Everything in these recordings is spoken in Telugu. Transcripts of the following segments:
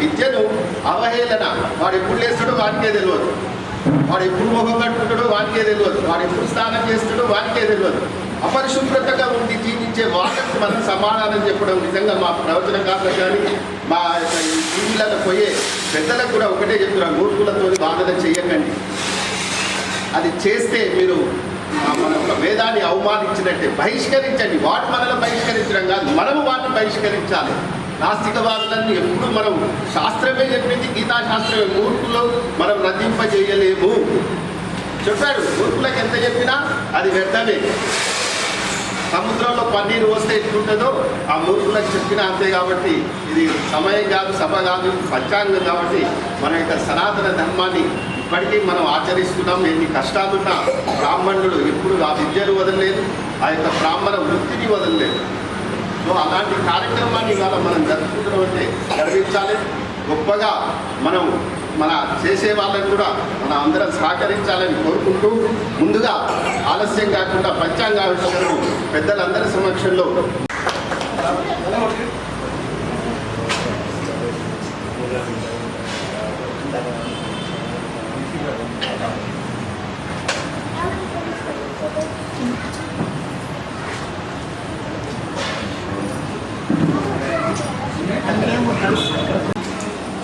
విద్యను అవహేళన, వాడు ఎప్పుడు లేస్తాడో వాడికే తెలియదు, వాడు ఎప్పుడు ముఖం కట్టుకుంటాడో వాడికే తెలియదు, వాడు ఎప్పుడు స్నానం చేస్తాడో వాడికే తెలియదు. అపరిశుభ్రతగా ఉండి జీవించే వాళ్ళకు మనం సమాధానం చెప్పడం నిజంగా మా ప్రవచనకారులకు కానీ మా టీవీలలో పోయే పెద్దలకు కూడా ఒకటే చెప్తున్నారు, మూర్ఖులతో వాదన చెయ్యకండి. అది చేస్తే మీరు మన వేదాన్ని అవమానించినట్టే. బహిష్కరించండి. వాటి మనలో బహిష్కరించడం కాదు, మనము వాటిని బహిష్కరించాలి. నాస్తికవాదులన్నీ ఎప్పుడు మనం శాస్త్రమే చెప్పింది, గీతాశాస్త్రమే. మూర్ఖులు మనం రద్దింపజేయలేము చెప్పాడు. మూర్ఖులకు ఎంత చెప్పినా అది వ్యర్థమే. సముద్రంలో పన్నీరు వస్తే ఎట్లుంటుందో ఆ మూర్ఖులకు చెప్పినా అంతే. కాబట్టి ఇది సమయం కాదు, సభ కాదు, పంచాంగం. కాబట్టి మన యొక్క సనాతన ధర్మాన్ని ఇప్పటికీ మనం ఆచరిస్తున్నాం. ఎన్ని కష్టాలున్నా బ్రాహ్మణులు ఎప్పుడు ఆ విద్యను వదలలేదు, ఆ యొక్క బ్రాహ్మణ వృత్తిని వదలలేదు. సో అలాంటి కార్యక్రమాన్ని ఇవాళ మనం జరుపుకుంటున్నాం అంటే గర్వించాలి. గొప్పగా మనం మన చేసే వాళ్ళని కూడా మనం అందరం సహకరించాలని కోరుకుంటూ, ముందుగా ఆలస్యం కాకుండా పంచాంగావిష్కరణ పెద్దలందరి సమక్షంలో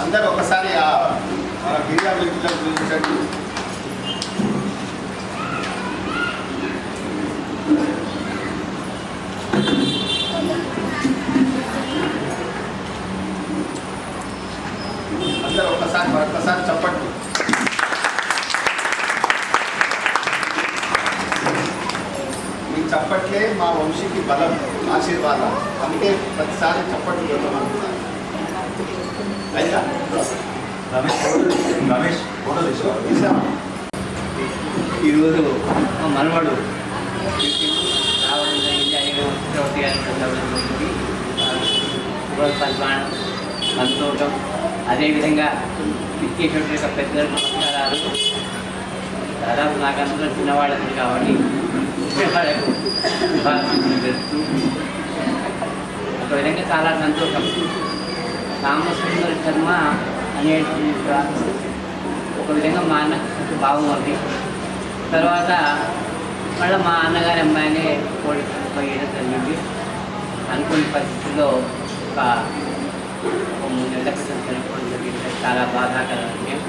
అందరూ ఒకసారి గిరిజన వ్యక్తులను చూపించండి. అందరూ ఒక్కసారి చెప్పండి. మీకు చప్పట్లే మా వంశీకి బలం, ఆశీర్వాదం. అందుకే ప్రతిసారి చప్పట్లు చూద్దామనుకున్నాను. అయితే రమేష్ ఫోటో తీసుకో. ఈరోజు మనవాడు రావడం జరిగింది. పరిమాణం, సంతోషం. అదేవిధంగా ఇచ్చేటువంటి యొక్క పెద్దలకు నమస్కారాలు. దాదాపు నాకు అందరూ చిన్నవాళ్ళకి కాబట్టి వాళ్ళకు పెడుతూ ఒక విధంగా చాలా సంతోషం. రామసుందర శర్మ అనేటువంటి ఒక విధంగా మా అన్నకు బాగుంది. తర్వాత మళ్ళీ మా అన్నగారి అమ్మాయినే కోడి పోయడం జరిగింది. అనుకున్న పరిస్థితుల్లో ఒక 3 నెలల క్రితం చనిపోవడం జరిగింది. చాలా బాధాకరం విషయం.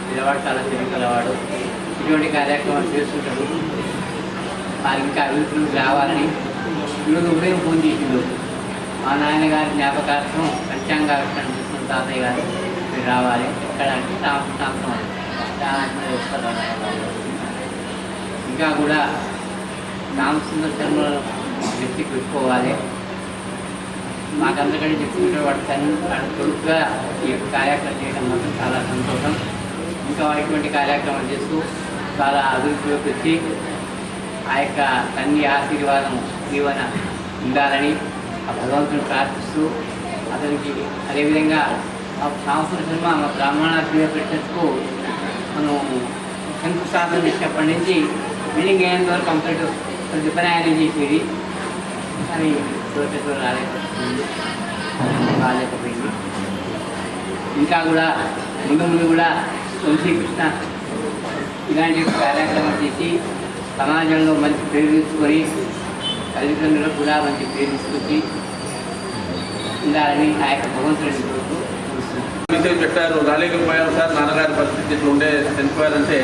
పిల్లవాడు చాలా తెలియగలవాడు. ఇటువంటి కార్యక్రమాలు చేస్తుంటాడు. వారు ఇంకా అభివృద్ధులు రావాలని ఈరోజు ఉదయం ఫోన్ చేసిండు. మా నాన్నగారి జ్ఞాపకార్థం పంచాంగావిష్కరణ చేస్తున్న తాతయ్య గారు మీరు రావాలి. ఎక్కడ అంటే సంవత్సరం ఇంకా కూడా రామసుందర శర్మ వ్యక్తి పెట్టుకోవాలి. మాకందరికంటే చెప్పుకుంటే వాడు కొడుకుగా ఈ యొక్క కార్యక్రమం చేయడం మాత్రం చాలా సంతోషం. ఇంకా ఇటువంటి కార్యక్రమాలు చేస్తూ చాలా అభివృద్ధిలోకి వచ్చి ఆ యొక్క తల్లి ఆశీర్వాదం జీవన ఉండాలని ఆ భగవంతుని ప్రార్థిస్తూ అతనికి అదేవిధంగా సంవత్సరం సినిమా బ్రాహ్మణ పరిషత్కు మనం శంకుస్థాపన చేసినప్పటి నుంచి బిల్డింగ్ అయ్యేంత వరకు కంప్లీట్ కొంచెం పని ఆయన చేసేది. అని చూడటం రాలేకపోయింది. ఇంకా కూడా ముందు కూడా శ్రీకృష్ణ ఇలాంటి కార్యక్రమం చేసి సమాజంలో మంచి పేరు తీసుకొని తల్లిదండ్రులకు కూడా మంచి పేరు తీసుకొచ్చి ఉండాలని ఆ యొక్క భగవంతుడిని కోరుతూ విషయం చెప్పారు. రాలేకపోయారు సార్, నాన్నగారి పరిస్థితి ఇట్లా ఉండే చనిపోయారంటే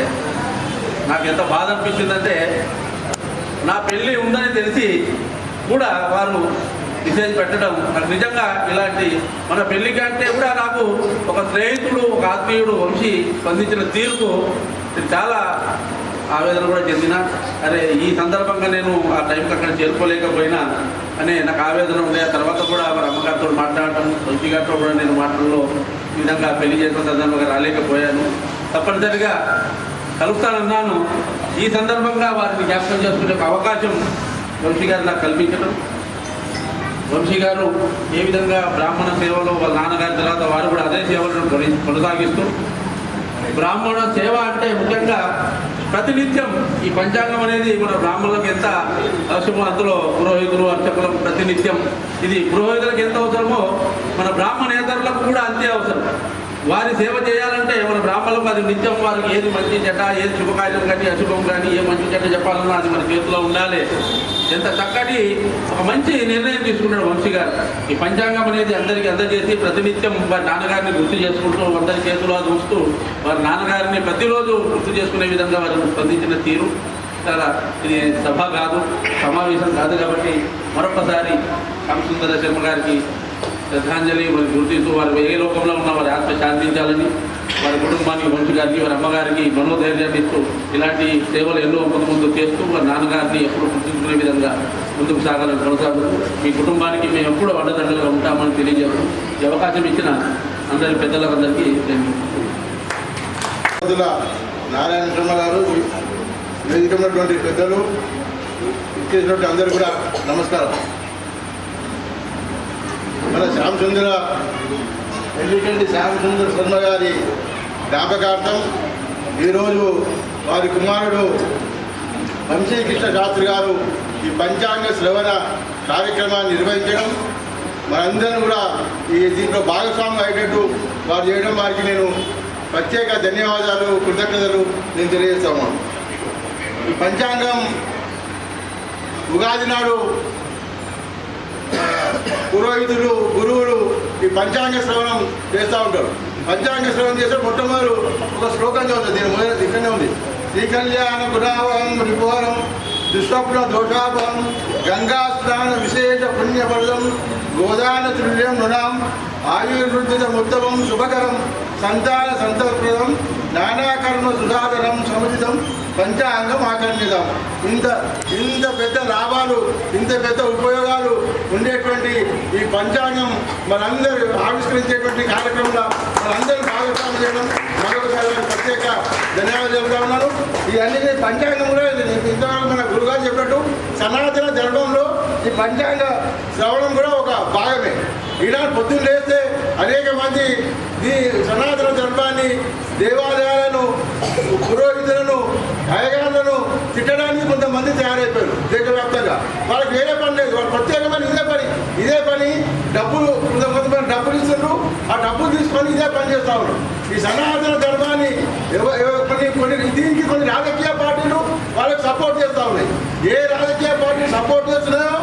నాకు ఎంత బాధ అనిపించిందంటే, నా పెళ్ళి ఉందని తెలిసి కూడా వారు మెసేజ్ పెట్టడం నాకు నిజంగా ఇలాంటి మన పెళ్లి కంటే కూడా నాకు ఒక స్నేహితుడు, ఒక ఆత్మీయుడు వంశీ స్పందించిన తీరుకు చాలా ఆవేదన కూడా చెందిన. అరే ఈ సందర్భంగా నేను ఆ టైంకి అక్కడ చేరుకోలేకపోయినా అనే నాకు ఆవేదన ఉండే. ఆ తర్వాత కూడా వారి అమ్మగారితో మాట్లాడటం, వంశీ గారితో కూడా నేను మాటల్లో ఈ విధంగా పెళ్లి చేసిన సందర్భంగా రాలేకపోయాను. తప్పనిసరిగా కలుస్తానన్నాను. ఈ సందర్భంగా వారిని జ్ఞాపకం చేసుకునే అవకాశం వంశీ గారు నాకు కల్పించడం, వంశీ గారు ఏ విధంగా బ్రాహ్మణ సేవలో వాళ్ళ నాన్నగారి తర్వాత వారు కూడా అదే సేవలను కొనసాగిస్తూ, బ్రాహ్మణ సేవ అంటే ముఖ్యంగా ప్రతినిత్యం ఈ పంచాంగం అనేది మన బ్రాహ్మణులకు ఎంత అవసరమో అందులో పురోహితులు అర్చకులకు ప్రతినిత్యం ఇది పురోహితులకు ఎంత అవసరమో మన బ్రాహ్మణేతరులకు కూడా అంతే అవసరం. వారి సేవ చేయాలంటే మన బ్రాహ్మణులకు అది నిత్యం వారికి ఏది మంచి చెడ్డ, ఏది శుభకార్యం కానీ అశుభం కానీ ఏ మంచి చెడ్డ చెప్పాలన్నా అది మన చేతిలో ఉండాలి. ఎంత చక్కటి ఒక మంచి నిర్ణయం తీసుకున్నాడు వంశీ గారు. ఈ పంచాంగం అనేది అందరికీ అందజేసి ప్రతినిత్యం వారి నాన్నగారిని గుర్తు చేసుకుంటూ అందరి చేతిలో చూస్తూ వారి నాన్నగారిని ప్రతిరోజు గుర్తు చేసుకునే విధంగా వారు స్పందించిన తీరు చాలా ఇది సభ కాదు, సమావేశం కాదు. కాబట్టి మరొకసారి రామసుందర శర్మ గారికి శ్రద్ధాంజలి వారి గుర్తిస్తూ వారు ఏ లోకంలో ఉన్న వారి ఆత్మ శాంతించాలని, వారి కుటుంబానికి వంశీ గారికి వారి అమ్మగారికి మనోధైర్యాన్ని ఇస్తూ ఇలాంటి సేవలు ఎన్నో ముందు చేస్తూ వారి నాన్నగారిని ఎప్పుడు గుర్తించుకునే విధంగా ముందుకు సాగాలని కొనసాగుతూ మీ కుటుంబానికి మేము ఎప్పుడూ అండదండలుగా ఉంటామని తెలియజేస్తూ ఈ అవకాశం ఇచ్చిన అందరి పెద్దలందరికీ నారాయణ శర్మ గారు, వేదిక ఉన్నటువంటి పెద్దలు, ఇచ్చేసినటువంటి అందరూ కూడా నమస్కారం. మన శ్యామసుందర ఎల్లికంటి శ్యామసుందర శర్మ గారి జ్ఞాపకార్థం ఈరోజు వారి కుమారుడు వంశీకృష్ణ శాస్త్రి గారు ఈ పంచాంగ శ్రవణ కార్యక్రమాన్ని నిర్వహించడం, మనందరం కూడా దీంట్లో భాగస్వామ్యం అయ్యేటట్టు వారు చేయడం వారికి నేను ప్రత్యేక ధన్యవాదాలు, కృతజ్ఞతలు నేను తెలియజేస్తాము. ఈ పంచాంగం ఉగాది నాడు పురోహితులు, గురువులు ఈ పంచాంగ శ్రవణం చేస్తూ ఉంటారు. పంచాంగ శ్రవణం చేస్తే మొట్టమొదటి ఒక శ్లోకం చదువుతుంది. దీని మొదటి ఇక్కడనే ఉంది. శ్రీకళ్యాణ గుణావహం రిపుహరం దుష్స్వప్న దోషాపహం గంగా స్నాన విశేష పుణ్యఫలం గోదాన తుల్యం నృణాం ఆయుర్వృద్ధితముత్తమం శుభకరం సంతాన సంతప్రదం నానాకర్మ సుధాకరం సముచితం పంచాంగం ఆకర్ణితం. ఇంత పెద్ద లాభాలు, ఇంత పెద్ద ఉపయోగాలు ఉండేటువంటి ఈ పంచాంగం మనందరూ ఆవిష్కరించేటువంటి కార్యక్రమంలో మనందరూ భాగస్వామ్యం చేయడం మరొకసారి ప్రత్యేక ధన్యవాదాలు చెప్తా ఉన్నాను. ఇవన్నీ పంచాంగం కూడా ఇంతవరకు మన గురుగారు చెప్పినట్టు సనాతన ధర్మంలో ఈ పంచాంగ శ్రవణం కూడా ఒక భాగమే. ఈనాడు పొద్దున్న లేస్తే అనేక మంది ఈ సనాతన ధర్మాన్ని, దేవాలయాలను, పురోహితులను, అయ్యగారులను తిట్టడానికి కొంతమంది తయారైపోయారు దేశవ్యాప్తంగా. వాళ్ళకి వేరే పని లేదు, వాళ్ళు ప్రత్యేకమైన ఇదే పని డబ్బులు కొంతమంది డబ్బులు ఇస్తున్నారు, ఆ డబ్బులు తీసుకొని ఇదే పని చేస్తూ ఉన్నారు. ఈ సనాతన ధర్మాన్ని దీనికి కొన్ని రాజకీయ పార్టీలు వాళ్ళకి సపోర్ట్ చేస్తూ ఉన్నాయి. ఏ రాజకీయ పార్టీ సపోర్ట్ చేస్తున్నాయో,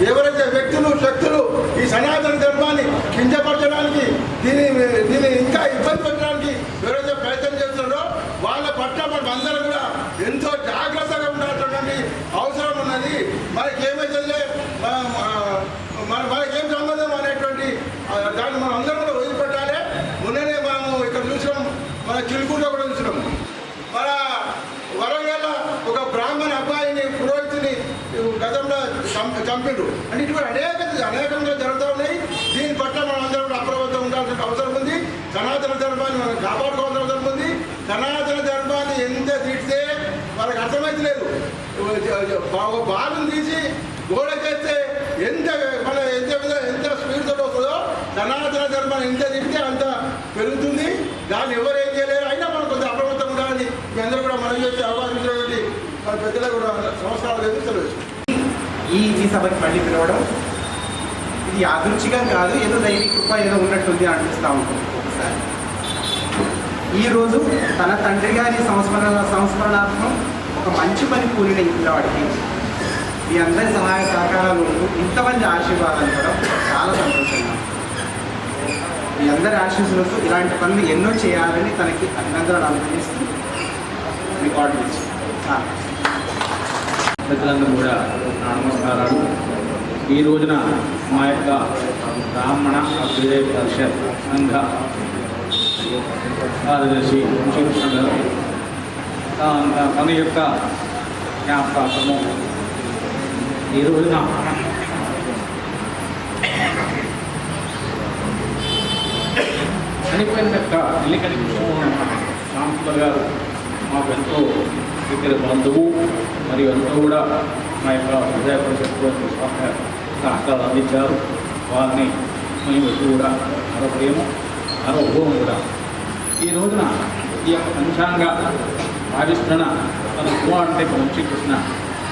ఎవరైతే వ్యక్తులు, శక్తులు ఈ సనాతన ధర్మాన్ని కించపరచడానికి, దీన్ని ఇంకా ఇబ్బంది పెట్టడానికి ఎవరైతే ప్రయత్నం చేస్తున్నారో వాళ్ళ పట్ల మనం అందరం కూడా ఎంతో జాగ్రత్తగా ఉండాల్సినటువంటి అవసరం ఉన్నది. మనకేమైతే మనకేం సంబంధం అనేటువంటి దాన్ని మనం అందరం కూడా వదిలిపెట్టాలి. మొన్ననే మనము ఇక్కడ చూసినాం, మన చిలుకూరులో కూడా చూసినాం. మన వరంగల్ ఒక బ్రాహ్మణ అబ్బాయిని, పురోహితుని గతంలో చంపిండ్రు. అంటే ఇటువంటి అనేకంగా జరుగుతూ ఉన్నాయి. దీని పట్ల మనం అందరం కూడా అప్రమత్తం ఉండాల్సిన అవసరం ఉంది. సనాతన ధర్మాన్ని మనం కాపాడుకోవాల్సిన అవసరం ఉంది. సనాతన ధర్మాన్ని ఎంత తీస్తే వాళ్ళకి అర్థమైతలేదు. బాలుని తీసి గోడకేస్తే ఎంత స్పీడ్తో వస్తుందో సనాతన ధర్మాన్ని ఎంత తిడితే అంత పెరుగుతుంది. దాన్ని ఎవరు ఏం చేయలేరు. అయినా మనం కొంచెం అప్రమత్తం ఉండాలని మీ అందరూ కూడా మనం చేసే అవకాశం ఇచ్చినటువంటి మన పెద్దలకు కూడా సంస్కారాలు తెలుసు. ఈ సభకి మళ్ళీ పిలవడం ఇది యాదృచ్ఛికం కాదు, ఏదో దైవీ కృప ఏదో ఉన్నట్టుంది అనిపిస్తూ ఉంటుంది ఒకసారి. ఈరోజు తన తండ్రి గారి సంస్మరణార్థం ఒక మంచి పని కూలిన ఈ పిల్లవాడికి మీ అందరి సహాయ సహకారాలు ఉంటూ ఇంతమంది ఆశీర్వాదాలు కూడా చాలా సంతోషంగా. మీ అందరి ఆశీస్సులతో ఇలాంటి పనులు ఎన్నో చేయాలని తనకి అభినందనలు అందజేస్తూ మీకు ఆర్డర్ ఇచ్చాను. ప్రజలందరూ కూడా నమస్కారాలు. ఈ రోజున మా యొక్క బ్రాహ్మణ అభ్యుదయ పరిషత్ సంఘ కార్యదర్శి వంశీకృష్ణ గారు తన యొక్క జ్ఞాపకార్థము ఈ రోజున చనిపోయిన యొక్క ఎల్లికని శ్యామసుందర్ గారు మాకు ఎంతో దగ్గర బంధువు మరియు ఎంతో కూడా మా యొక్క హృదయ పరిషత్తులో సహకారాలు అందించారు. వారిని మేము ఎప్పుడు కూడా మరో ప్రేమ మరో ఊహం కూడా. ఈ రోజున ఈ యొక్క పంచాంగ ఆవిష్కరణ తన కుమారుడి వంశీకృష్ణ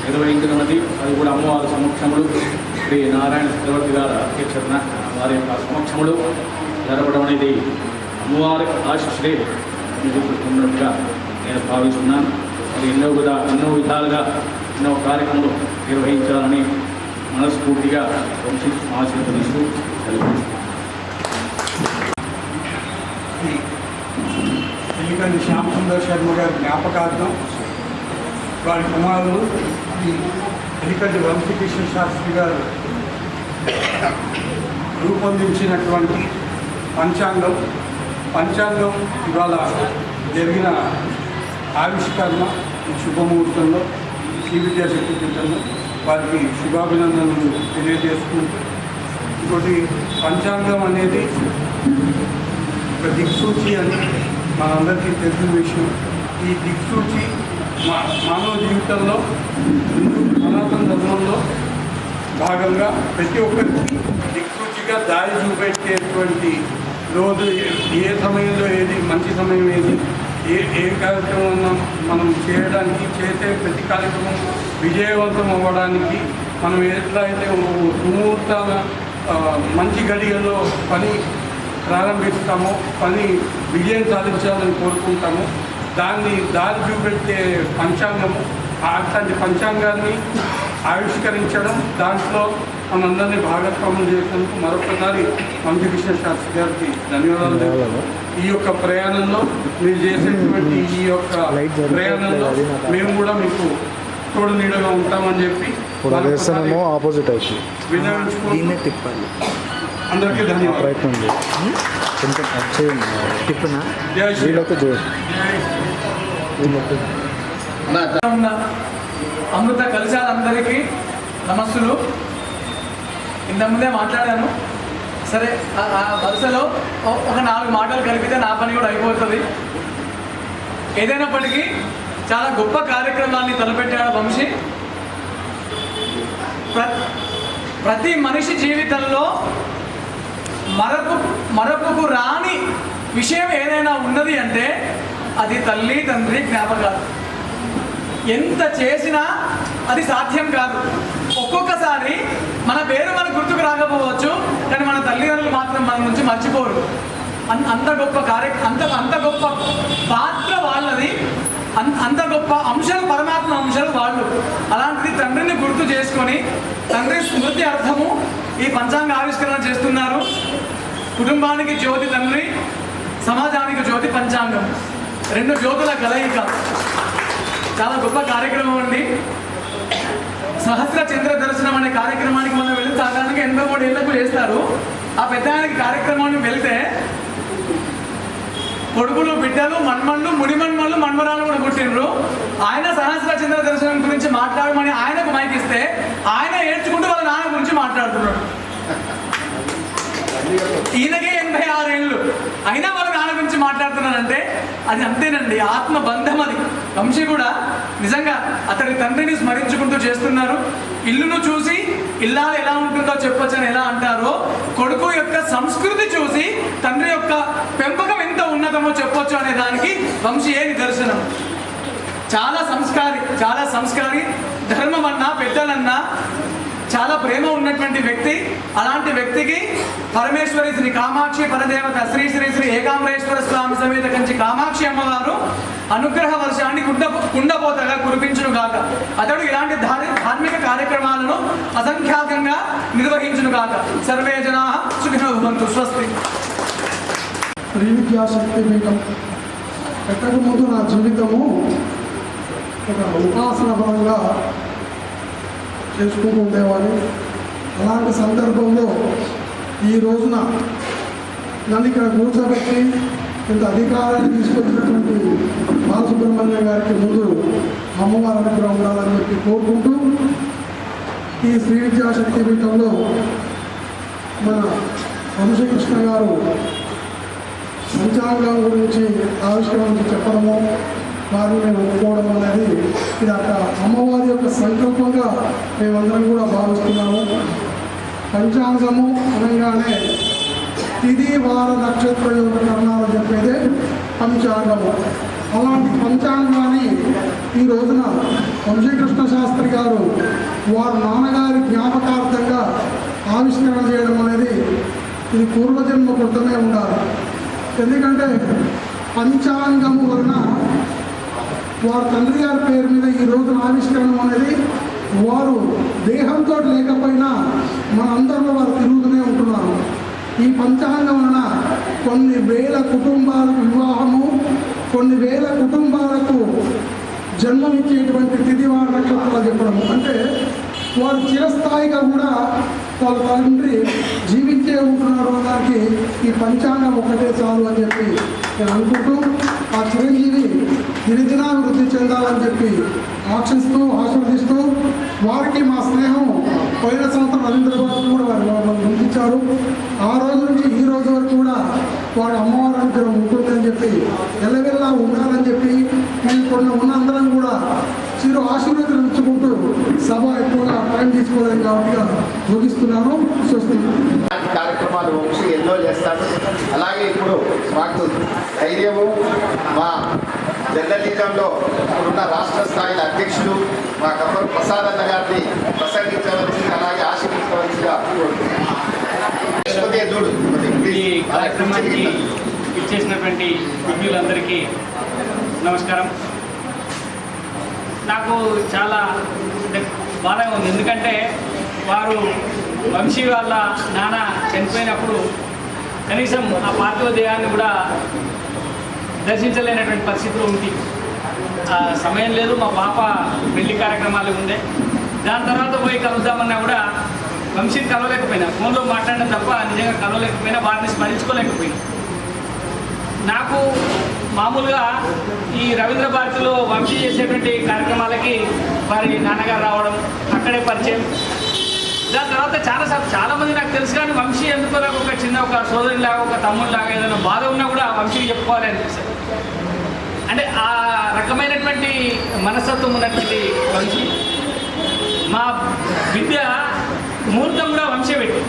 నిర్వహించినది. అది కూడా అమ్మవారి సమక్షములు శ్రీ నారాయణ చక్రవర్తి గారి అధ్యక్షతన వారి యొక్క సమక్షములు జరపడం అనేది అమ్మవారి ఆశీస్సులే నిలుపుతున్నట్టుగా నేను భావిస్తున్నాను. మరి ఎన్నో విధాలుగా ఎన్నో కార్యక్రమాలు నిర్వహించాలని మనస్ఫూర్తిగా వంశీ ఆశీర్వదిస్తూ ఎన్నికల్లి శ్యామ్ సుందర్ శర్మ గారి జ్ఞాపకార్థం వారి కుమారులు ఈ ఎన్నికల్లి వంశీకృష్ణ శాస్త్రి గారు రూపొందించినటువంటి పంచాంగం ఇవాళ జరిగిన ఆవిష్కరణ ఈ శుభముహూర్తంలో శ్రీ విద్యాశక్తి పీఠంలో వారికి శుభాభినందనలు తెలియజేసుకుంటూ, ఇంకోటి పంచాంగం అనేది ఒక దిక్సూచి అని మనందరికీ తెలిసిన విషయం. ఈ దిక్సూచి మానవ జీవితంలో హిందూ సనాతన ధర్మంలో భాగంగా ప్రతి ఒక్కరికి దిక్సూచిగా దారి చూపెట్టేటువంటి రోజు ఏ సమయంలో ఏది మంచి సమయం ఏది, ఏ కార్యక్రమం మనం చేయడానికి, చేసే ప్రతి కార్యక్రమం విజయవంతం అవ్వడానికి మనం ఎట్లా అయితే సుముహూర్తాల మంచి గడియల్లో పని ప్రారంభిస్తామో, పని విజయం సాధించాలని కోరుకుంటామో, దాన్ని దారి చూపెట్టే పంచాంగము. అట్లాంటి పంచాంగాన్ని ఆవిష్కరించడం, దాంట్లో మనందరినీ భాగస్వామ్యం చేసినందుకు మరొకసారి వంశీకృష్ణ శాస్త్రి గారికి ధన్యవాదాలు. ఈ యొక్క ప్రయాణంలో మీరు చేసేటువంటి ఈ యొక్క ప్రయాణంలో మేము కూడా మీకు తోడు నీడగా ఉంటామని చెప్పి ఆపోజిట్ అయితే అందరికీ ధన్యవాదాలు. అమృత కలశాలందరికీ నమస్సులు. ఇంతకుముందే మాట్లాడాను. సరే, ఆ వరుసలో ఒక 4 మాటలు కలిపితే నా పని కూడా అయిపోతుంది. ఏదైనప్పటికీ చాలా గొప్ప కార్యక్రమాన్ని తలపెట్టాడు వంశీ. ప్రతి మనిషి జీవితంలో మరొకకు రాని విషయం ఏదైనా ఉన్నది అంటే అది తల్లి తండ్రి జ్ఞాపకాలు. ఎంత చేసినా అది సాధ్యం కాదు. ఒక్కొక్కసారి మన పేరు మనకు గుర్తుకు రాకపోవచ్చు, కానీ మన తల్లిదండ్రులు మాత్రం మన నుంచి మర్చిపోరు. అంత గొప్ప అంత గొప్ప పాత్ర వాళ్ళది, అంత గొప్ప అంశాలు, పరమాత్మ అంశాలు వాళ్ళు. అలాంటిది తండ్రిని గుర్తు చేసుకొని తండ్రి స్మృతి అర్థము ఈ పంచాంగ ఆవిష్కరణ చేస్తున్నారు. కుటుంబానికి జ్యోతి తండ్రి, సమాజానికి జ్యోతి పంచాంగం, 2 జ్యోతుల కలయిక. చాలా గొప్ప కార్యక్రమం అండి. సహస్ర చంద్ర దర్శనం అనే కార్యక్రమానికి మనం వెళ్ళి సాధారణంగా 83 ఏళ్లకు చేస్తారు. ఆ పెద్ద ఆయనకి కార్యక్రమానికి వెళ్తే కొడుకులు, బిడ్డలు, మన్మళ్ళు, ముడిమన్మళ్ళు, మన్మరాలు కూడా పుట్టినరు. ఆయన సహస్ర చంద్ర దర్శనం గురించి మాట్లాడమని ఆయనకు మైక్ ఇస్తే ఆయన ఏడ్చుకుంటూ వాళ్ళ నాన్న గురించి మాట్లాడుతున్నాడు. ఈయనకే 86 ఏళ్ళు అయినా వాళ్ళ నాన్న గురించి మాట్లాడుతున్నారంటే అది అంతేనండి, ఆత్మబంధం అది. వంశీ కూడా నిజంగా అతడి తండ్రిని స్మరించుకుంటూ చేస్తున్నారు. ఇల్లును చూసి ఇల్లాలు ఎలా ఉంటుందో చెప్పొచ్చని ఎలా అంటారో, కొడుకు యొక్క సంస్కృతి చూసి తండ్రి యొక్క పెంపకం ఎంత ఉన్నతమో చెప్పొచ్చు అనే దానికి వంశీయే నిదర్శనం. చాలా సంస్కారి, ధర్మం అన్నా పెద్దలన్నా చాలా ప్రేమ ఉన్నటువంటి వ్యక్తి. అలాంటి వ్యక్తికి పరమేశ్వరి శ్రీ కామాక్షి పరదేవత శ్రీ శ్రీ శ్రీ ఏకాంబరేశ్వర స్వామి సమేత కంచి కామాక్షి అమ్మవారు అనుగ్రహ వర్షాన్ని కుండపోతగా కురిపించునుగాక. అతడు ఇలాంటి ధార్మిక కార్యక్రమాలను అసంఖ్యాకంగా నిర్వహించునుగాక. సర్వే జనా సుఖినో భవంతు. స్వస్తి. శ్రీ విద్యాశక్తి పీఠం పెట్టక ముందు నా జీవితము ఒక ఉపాసన పరంగా చేసుకుంటూ ఉండేవాడు. అలాంటి సందర్భంలో ఈ రోజున నన్ను ఇక్కడ కూర్చోబెట్టి ఇంత అధికారాన్ని తీసుకొచ్చినటువంటి బాలసుబ్రహ్మణ్యం గారికి ముందు అమ్మవారి అనుగ్రహం ఉండాలని చెప్పి కోరుకుంటూ, ఈ శ్రీ విద్యాశక్తి పీఠంలో మన వంశీకృష్ణ గారు పంచాంగం గురించి ఆవిష్కరణ చెప్పడము, వారిని మేము ఒప్పుకోవడం అనేది ఇది అక్కడ అమ్మవారి యొక్క సంకల్పంగా మేమందరం కూడా భావిస్తున్నాము. పంచాంగము అనగానే తిథి వార నక్షత్ర యోగ కరణాలు చెప్పేదే పంచాంగము. అలాంటి పంచాంగాన్ని ఈ రోజున వంశీకృష్ణ శాస్త్రి గారు వారి నాన్నగారి జ్ఞాపకార్థంగా ఆవిష్కరణ చేయడం అనేది ఇది పూర్వజన్మ కృతమే ఉండాలి. ఎందుకంటే పంచాంగము వలన వారి తండ్రి గారి పేరు మీద ఈ రోజున ఆవిష్కరణ అనేది వారు దేహంతో లేకపోయినా మన అందరిలో వారు తిరుగుతూనే ఉంటున్నారు. ఈ పంచాంగం వలన కొన్ని వేల కుటుంబాలకు వివాహము, కొన్ని వేల కుటుంబాలకు జన్మనిచ్చేటువంటి తిథి వారి నక్షత్రాలు చెప్పడము అంటే వారు చిరస్థాయిగా కూడా వాళ్ళ తండ్రి జీవించే ఉంటున్నారు అనడానికి ఈ పంచాంగం ఒకటే చాలు అని చెప్పి నేను అనుకుంటూ ఆ చిరంజీవి దినదినాభివృద్ధి చెందాలని చెప్పి ఆశీర్వదిస్తూ వారికి మా స్నేహం పోయిన సంవత్సరం రవీంద్రబాబు కూడా వారు పంపించారు. ఆ రోజు నుంచి ఈ రోజు వరకు కూడా వారి అమ్మవారి అనుగ్రహం ఉంటుందని చెప్పి ఎల్లవెల్లా ఉండాలని చెప్పి మేము కొన్ని ఉన్నందరం కూడా చిరు ఆశీర్వదం ఇచ్చుకుంటూ సభ ఎక్కువగా టైం తీసుకోలేదు కాబట్టి ముగిస్తున్నాను. కార్యక్రమాలు వంశీ ఎన్నో చేస్తాడు. అలాగే ఇప్పుడు మాకు ధైర్యము మా జర్నలిజంలో ఇప్పుడున్న రాష్ట్ర స్థాయి అధ్యక్షులు మా కప్పర్ ప్రసాద్ అన్న గారిని ప్రసంగించవలసి అలాగే ఆశీర్వదించవలసిగా ఈ కార్యక్రమానికి ఇచ్చేసినటువంటి సభ్యులందరికీ నమస్కారం. నాకు చాలా బాధగా ఉంది, ఎందుకంటే వారు వంశీ వాళ్ళ నాన్న చనిపోయినప్పుడు కనీసం ఆ పార్థివ దేహాన్ని కూడా దర్శించలేనటువంటి పరిస్థితులు ఉంది. సమయం లేదు, మా పాప పెళ్లి కార్యక్రమాలు ఉండే. దాని తర్వాత పోయి కలుద్దామన్నా కూడా వంశీని కలవలేకపోయినా, ఫోన్లో మాట్లాడడం తప్ప నిజంగా కలవలేకపోయినా, వారిని స్మరించుకోలేకపోయినా. నాకు మామూలుగా ఈ రవీంద్ర భారతిలో వంశీ చేసేటువంటి కార్యక్రమాలకి వారి నాన్నగారు రావడం, అక్కడే పరిచయం. దాని తర్వాత చాలామంది నాకు తెలుసు, కానీ వంశీ ఎందుకో నాకు ఒక చిన్న ఒక సోదరులాగా, ఒక తమ్ముడిలాగా ఏదైనా బాధ ఉన్నా కూడా వంశీకి చెప్పుకోవాలి అనిపిస్తుంది. అంటే ఆ రకమైనటువంటి మనస్తత్వం ఉన్నటువంటి వంశీ. మా విద్య ముహూర్తం కూడా వంశీ పెట్టి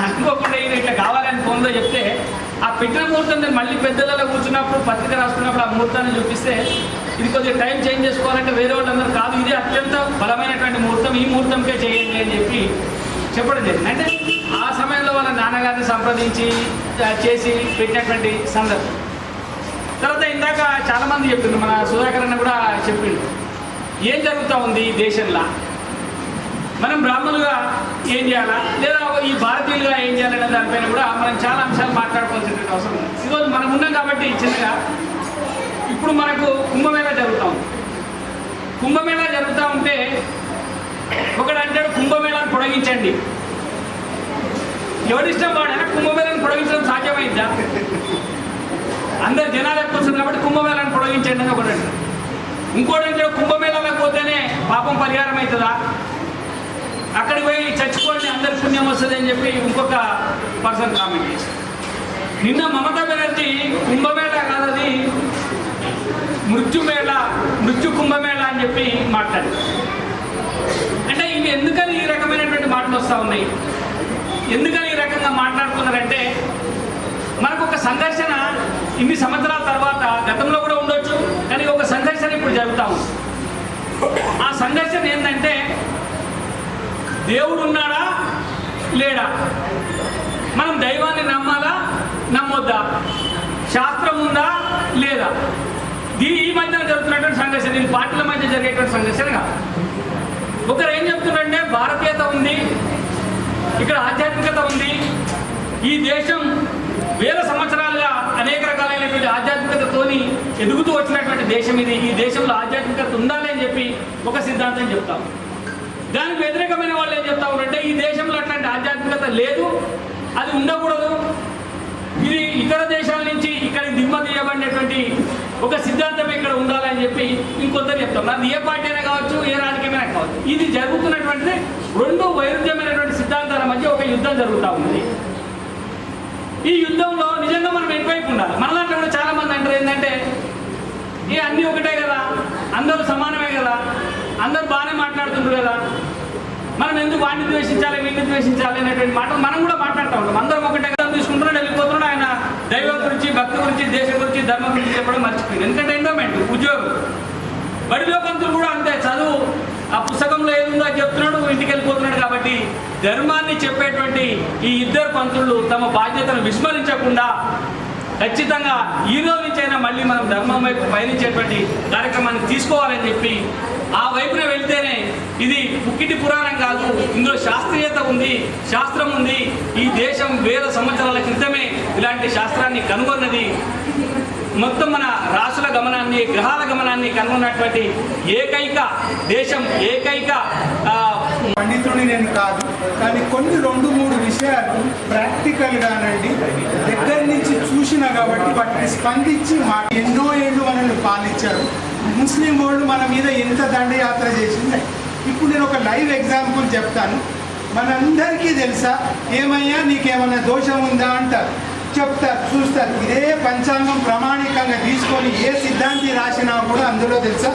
అనుకోకుండా ఇది ఇట్లా కావాలని ఫోన్లో చెప్తే ఆ పెట్టిన ముహూర్తం నేను మళ్ళీ పెద్దలలో కూర్చున్నప్పుడు పత్రిక రాసుకున్నప్పుడు ఆ ముహూర్తాన్ని చూపిస్తే ఇది కొద్దిగా టైం చేంజ్ చేసుకోవాలంటే వేరే వాళ్ళందరూ కాదు, ఇది అత్యంత బలమైనటువంటి ముహూర్తం, ఈ ముహూర్తంకే చేయండి అని చెప్పి చెప్పడం జరిగింది. అంటే ఆ సమయంలో వాళ్ళ నాన్నగారిని సంప్రదించి చేసి పెట్టినటువంటి సందర్భం. తర్వాత ఇందాక చాలామంది చెప్పిండ్రు, మన సుధాకర్ అన్న కూడా చెప్పిండు ఏం జరుగుతూ ఉంది దేశంలో, మనం బ్రాహ్మణులుగా ఏం చేయాలా లేదా ఈ భారతీయులుగా ఏం చేయాలనే దానిపైన కూడా మనం చాలా అంశాలు మాట్లాడుకోవాల్సిన అవసరం ఉంది. ఈరోజు మనం ఉన్నాం కాబట్టి చిన్నగా ఇప్పుడు మనకు కుంభమేళా జరుగుతూ ఉంది. కుంభమేళా జరుగుతూ ఉంటే ఒకడు అంటాడు కుంభమేళాను పొడిగించండి. ఎవరిష్టం వాడైనా కుంభమేళాను పొడిగించడం సాధ్యమైందా? అందరు జనాలు ఎక్కువ వస్తుంది కాబట్టి కుంభమేళాను పొడిగించండి అని ఒకటి అంటాడు. ఇంకోటి అంటే కుంభమేళాలకు పోతేనే పాపం పరిహారం అవుతుందా, అక్కడికి పోయి చచ్చిపోయి అందరి పుణ్యం వస్తుంది అని చెప్పి ఇంకొక పర్సన్ కామెంట్ చేశారు. నిన్న మమతా బెనర్జీ కుంభమేళా కాదది మృత్యు కుంభమేళా అని చెప్పి మాట్లాడారు. అంటే ఇవి ఎందుకని ఈ రకమైనటువంటి మాటలు వస్తూ ఉన్నాయి, ఎందుకని ఈ రకంగా మాట్లాడుతున్నారంటే మనకు ఒక సంఘర్షణ ఇన్ని సంవత్సరాల తర్వాత గతంలో కూడా ఉండొచ్చు, కానీ ఒక సంఘర్షణ ఇప్పుడు జరుగుతూ ఉంది. ఆ సంఘర్షణ ఏంటంటే దేవుడు ఉన్నాడా లేడా, మనం దైవాన్ని నమ్మాలా నమ్మొద్దా, శాస్త్రం ఉందా లేదా, ఈ మధ్యన జరుగుతున్నటువంటి సంఘర్షణ, ఇది పార్టీల మధ్య జరిగేటువంటి సంఘర్షణ కాదు. ఒకరు ఏం చెప్తున్నారంటే భారతీయత ఉంది, ఇక్కడ ఆధ్యాత్మికత ఉంది, ఈ దేశం వేల సంవత్సరాలుగా అనేక రకాలైనటువంటి ఆధ్యాత్మికతతోని ఎదుగుతూ వచ్చినటువంటి దేశం ఇది, ఈ దేశంలో ఆధ్యాత్మికత ఉండాలి అని చెప్పి ఒక సిద్ధాంతం చెప్తాం. దానికి వ్యతిరేకమైన వాళ్ళు ఏం చెప్తా ఉన్నారంటే ఈ దేశంలో అట్లాంటి ఆధ్యాత్మికత లేదు, అది ఉండకూడదు, ఇది ఇతర దేశాల నుంచి ఇక్కడికి దిగుమతి చేయబడినటువంటి ఒక సిద్ధాంతం ఇక్కడ ఉండాలని చెప్పి ఇంకొందరు చెప్తాం. అది ఏ పార్టీ అయినా కావచ్చు, ఏ రాజకీయమైనా కావచ్చు. ఇది జరుగుతున్నటువంటిది రెండు వైరుధ్యమైనటువంటి సిద్ధాంతాల మధ్య ఒక యుద్ధం జరుగుతూ ఉంది. ఈ యుద్ధంలో నిజంగా మనం ఎటువైపు ఉండాలి? మన దాంట్లో కూడా చాలా మంది అంటారు ఏంటంటే అన్నీ ఒకటే కదా, అందరూ సమానమే కదా, అందరూ బాగానే మాట్లాడుతుంటారు కదా, మనం ఎందుకు వాడిని ద్వేషించాలి వీడిని ద్వేషించాలి అనేటువంటి మాటలు మనం కూడా మాట్లాడుతూ ఉంటాం. అందరం ఒకటే తీసుకుంటున్నాడు వెళ్ళిపోతున్నాడు, ఆయన దైవం గురించి భక్తి గురించి దేశం గురించి ధర్మం గురించి చెప్పడం మర్చిపోయింది. ఎందుకంటే ఎండోమెంట్ ఉద్యోగం. బడిలో పంతులు కూడా అంతే, చదువు ఆ పుస్తకంలో ఏదుందో అది చెప్తున్నాడు, ఇంటికి వెళ్ళిపోతున్నాడు. కాబట్టి ధర్మాన్ని చెప్పేటువంటి ఈ ఇద్దరు పంతులు తమ బాధ్యతను విస్మరించకుండా ఖచ్చితంగా ఈ రోజు నుంచైనా మళ్ళీ మనం ధర్మం వైపు పయనించేటువంటి కార్యక్రమాన్ని తీసుకోవాలని చెప్పి ఆ వైపున వెళ్తేనే ఇది పుక్కిటి పురాణం కాదు, ఇందులో శాస్త్రీయత ఉంది, శాస్త్రం ఉంది. ఈ దేశం వేల సంవత్సరాల క్రితమే ఇలాంటి శాస్త్రాన్ని కనుగొన్నది. మొత్తం మన రాసుల గమనాన్ని, గ్రహాల గమనాన్ని కనుగొన్నటువంటి ఏకైక దేశం, ఏకైక పండితుడిని నేను కాదు, కానీ కొన్ని 2-3 విషయాలు ప్రాక్టికల్గానండి దగ్గర నుంచి చూసినా కాబట్టి వాటిని స్పందించి ఎన్నో ఏళ్ళు మనల్ని పాలించారు. ముస్లిం వాళ్ళు మన మీద ఎంత దండయాత్ర చేసింది. ఇప్పుడు నేను ఒక లైవ్ ఎగ్జాంపుల్ చెప్తాను. మనందరికీ తెలుసా, ఏమయ్యా నీకేమన్నా దోషం ఉందా అంటారు, చెప్తారు, చూస్తారు. ఇదే పంచాంగం ప్రామాణికంగా తీసుకొని ఏ సిద్ధాంతి రాసినా కూడా అందులో తెలుసా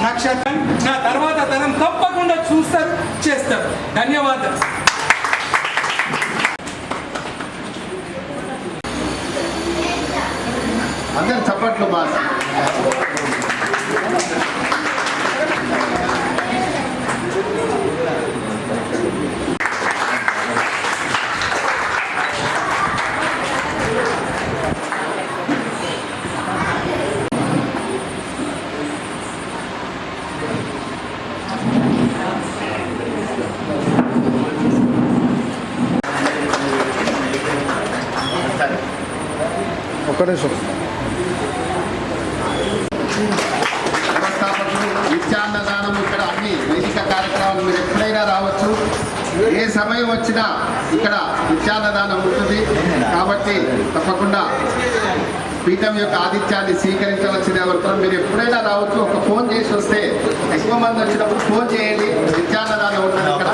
నక్షత్రం నా తర్వాత తరం తప్పకుండా చూస్తారు, చేస్తారు. ధన్యవాదాలు. అందరు చప్పట్లు బాస్. ఒక్క నిమిషం. వ్యవస్థాపకులు నిత్యాన్నదానం ఇక్కడ అన్ని వైదిక కార్యక్రమాలు మీరు ఎప్పుడైనా రావచ్చు, ఏ సమయం వచ్చినా ఇక్కడ నిత్యాన్నదానం ఉంటుంది. కాబట్టి తప్పకుండా పీఠం యొక్క ఆతిథ్యాన్ని స్వీకరించవలసిన ఎవరితో మీరు ఎప్పుడైనా రావచ్చు. ఒక ఫోన్ చేసి వస్తే, ఎక్కువ మంది వచ్చినప్పుడు ఫోన్ చేయండి. నిత్యాన్నదానం ఉంటుంది ఇక్కడ.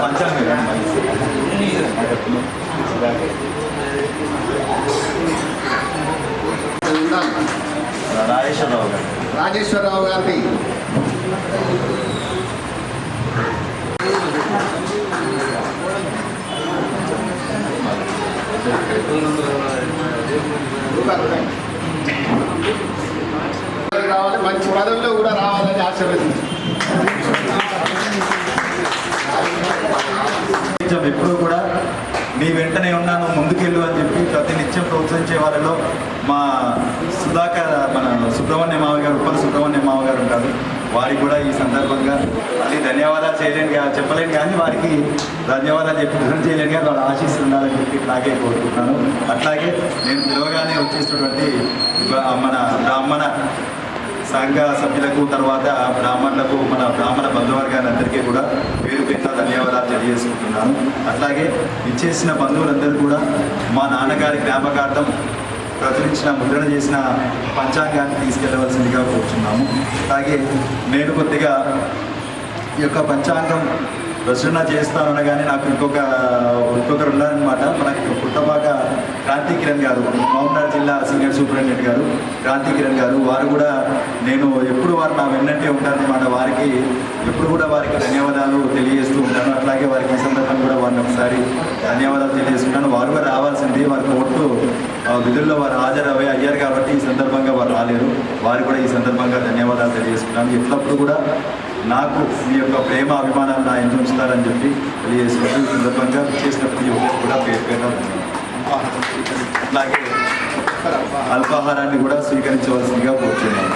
రాజేశ్వరరావు గారిని రావాలి, మంచి పదవిలో కూడా రావాలని ఆశీర్వదించారు. ఎప్పుడూ కూడా నీ వెంటనే ఉన్నాను, ముందుకెళ్ళు అని చెప్పి ప్రతినిత్యం ప్రోత్సహించే వాళ్ళలో మా సుధాకర్, మన సుబ్రహ్మణ్య మావ గారు, ఉప్పల సుబ్రహ్మణ్య మావ గారు ఉంటారు. వారికి కూడా ఈ సందర్భంగా అది ధన్యవాదాలు చెప్పలేను కానీ వారికి ధన్యవాదాలు చేయలేను కానీ వాళ్ళ ఆశీస్సులు ఉండాలని చెప్పి నాకే కోరుకుంటున్నాను. అట్లాగే నేను పిలవగానే వచ్చేసినటువంటి మన బ్రాహ్మణ సంఘ సభ్యులకు, తర్వాత బ్రాహ్మణులకు, మన బ్రాహ్మణ బంధువర్గాలందరికీ కూడా పేరు పేరున ధన్యవాదాలు తెలియజేసుకుంటున్నాను. అట్లాగే ఇచ్చేసిన బంధువులందరూ కూడా మా నాన్నగారి జ్ఞాపకార్థం ప్రచురించిన, ముద్రణ చేసిన పంచాంగాన్ని తీసుకెళ్లవలసిందిగా కోరుచున్నాము. అలాగే నేను కొద్దిగా ఈ యొక్క పంచాంగం రచన చేస్తాననగానే నాకు ఇంకొకరు ఉన్నారనమాట. మనకి పుట్టపాక క్రాంతి కిరణ్ గారు, మహబూబ్నగర్ జిల్లా సీనియర్ సూపరింటెండెంట్ గారు క్రాంతి కిరణ్ గారు, వారు కూడా నేను ఎప్పుడు వారు నా వెన్నంటే ఉంటారనమాట. వారికి ఎప్పుడు కూడా వారికి ధన్యవాదాలు తెలియజేస్తూ ఉంటాను. అట్లాగే వారికి ఈ సందర్భంగా కూడా వారిని ఒకసారి ధన్యవాదాలు తెలియజేస్తున్నాను. వారు కూడా రావాల్సింది, వారి కోర్టు విధుల్లో వారు అయ్యారు కాబట్టి ఈ సందర్భంగా వారు రాలేరు. వారు కూడా ఈ సందర్భంగా ధన్యవాదాలు తెలియజేస్తున్నాను. ఎప్పుడప్పుడు కూడా నాకు మీ యొక్క ప్రేమ అభిమానాలు నా ఎంత ఉంచుతారని చెప్పి తెలియజేసుకుంటూ ఈ సందర్భంగా చేసిన ప్రతి ఒక్కరు కూడా పేరు అలాగే అల్పాహారాన్ని కూడా స్వీకరించవలసిందిగా కోరుతున్నాను.